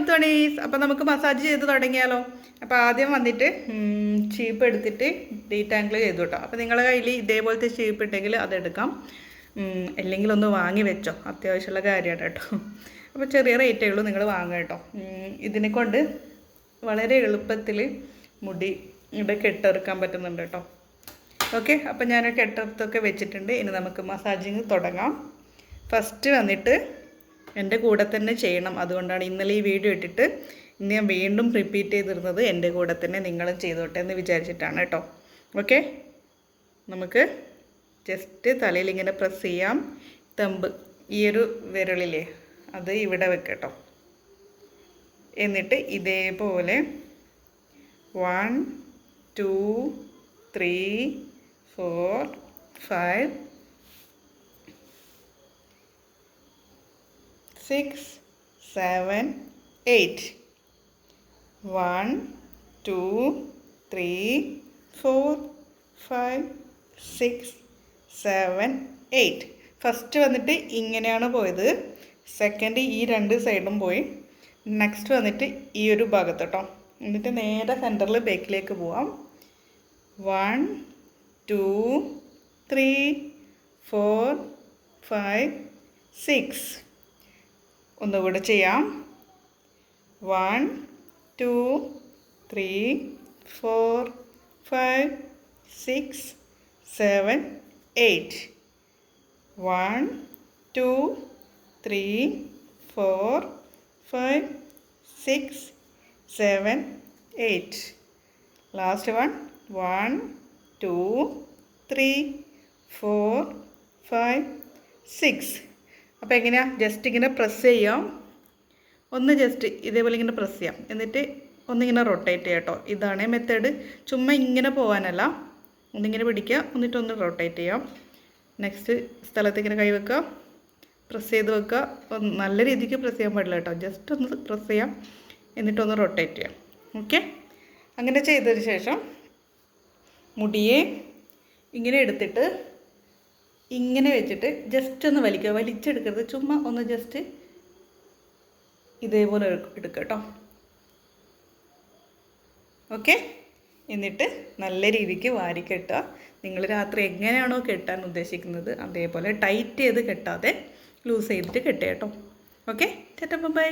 മുത്തോണീസ്. അപ്പോൾ നമുക്ക് മസാജ് ചെയ്ത് തുടങ്ങിയാലോ? അപ്പോൾ ആദ്യം വന്നിട്ട് ഷീപ്പ് എടുത്തിട്ട് ഡീറ്റാങ്കിൾ ചെയ്തു കേട്ടോ. അപ്പോൾ നിങ്ങളുടെ കയ്യിൽ ഇതേപോലത്തെ ഷീപ്പ് ഉണ്ടെങ്കിൽ അതെടുക്കാം, അല്ലെങ്കിൽ ഒന്ന് വാങ്ങി വെച്ചോ, അത്യാവശ്യമുള്ള കാര്യമാണ് കേട്ടോ. അപ്പോൾ ചെറിയ റേറ്റേ ഉള്ളൂ, നിങ്ങൾ വാങ്ങുക കേട്ടോ. ഇതിനെ കൊണ്ട് വളരെ എളുപ്പത്തിൽ മുടി ഇവിടെ കെട്ടെടുക്കാൻ പറ്റുന്നുണ്ട് കേട്ടോ. ഓക്കെ, അപ്പോൾ ഞാൻ കെട്ടെടുത്തൊക്കെ വെച്ചിട്ടുണ്ട്. ഇനി നമുക്ക് മസാജിങ് തുടങ്ങാം. ഫസ്റ്റ് വന്നിട്ട് എൻ്റെ കൂടെ തന്നെ ചെയ്യണം. അതുകൊണ്ടാണ് ഇന്നലെ ഈ വീഡിയോ ഇട്ടിട്ട് ഇന്ന് ഞാൻ വീണ്ടും റിപ്പീറ്റ് ചെയ്തിരുന്നത്. എൻ്റെ കൂടെ തന്നെ നിങ്ങളും ചെയ്തോട്ടെ എന്ന് വിചാരിച്ചിട്ടാണ് കേട്ടോ. ഓക്കെ, നമുക്ക് ജസ്റ്റ് തലയിൽ ഇങ്ങനെ പ്രസ് ചെയ്യാം. തമ്പ് ഈ ഒരു വിരളില്ലേ അത് ഇവിടെ വെക്കട്ടോ. എന്നിട്ട് ഇതേപോലെ 1 2 3 4 5 6 7 8 1 2 3 4 5 6 7 8. ഫസ്റ്റ് വന്നിട്ട് ഇങ്ങനെയാണ് പോയത്. സെക്കൻഡ് ഈ രണ്ട് സൈഡും പോയി. നെക്സ്റ്റ് വന്നിട്ട് ഈ ഒരു ഭാഗത്ത് കേട്ടോ. എന്നിട്ട് നേരെ സെൻറ്ററിൽ ബേക്കിലേക്ക് പോവാം. 1 2 3 4 5 6. ഒന്നുകൂടെ ചെയ്യാം. 1 2 3 4 5 6 7 8. 1 2 3 4 5 6 7 8. Last one 1 2 3 4 5 6. അപ്പോൾ എങ്ങനെയാണ്? ജസ്റ്റ് ഇങ്ങനെ പ്രസ് ചെയ്യാം. ഒന്ന് ജസ്റ്റ് ഇതേപോലെ ഇങ്ങനെ പ്രസ് ചെയ്യാം. എന്നിട്ട് ഒന്നിങ്ങനെ റൊട്ടേറ്റ് ചെയ്യാം കേട്ടോ. ഇതാണ് മെത്തേഡ്. ചുമ്മാ ഇങ്ങനെ പോകാനല്ല, ഒന്നിങ്ങനെ പിടിക്കുക, എന്നിട്ടൊന്ന് റൊട്ടേറ്റ് ചെയ്യാം. നെക്സ്റ്റ് സ്ഥലത്ത് ഇങ്ങനെ കൈ വെക്കുക, പ്രസ് ചെയ്ത് വെക്കുക. നല്ല രീതിക്ക് പ്രസ് ചെയ്യാൻ പാടില്ല കേട്ടോ, ജസ്റ്റ് ഒന്ന് പ്രസ് ചെയ്യാം, എന്നിട്ടൊന്ന് റൊട്ടേറ്റ് ചെയ്യാം. ഓക്കെ, അങ്ങനെ ചെയ്തതിന് ശേഷം മുടിയെ ഇങ്ങനെ എടുത്തിട്ട് ഇങ്ങനെ വെച്ചിട്ട് ജസ്റ്റ് ഒന്ന് വലിക്കുക. വലിച്ചെടുക്കരുത്, ചുമ്മാ ഒന്ന് ജസ്റ്റ് ഇതേപോലെ എടുക്കുക കേട്ടോ. ഓക്കെ, എന്നിട്ട് നല്ല രീതിക്ക് വാരി കെട്ടുക. നിങ്ങൾ രാത്രി എങ്ങനെയാണോ കെട്ടാൻ ഉദ്ദേശിക്കുന്നത് അതേപോലെ ടൈറ്റ് ചെയ്ത് കെട്ടാതെ ലൂസ് ചെയ്തിട്ട് കെട്ടുക കേട്ടോ. Okay, tata bye.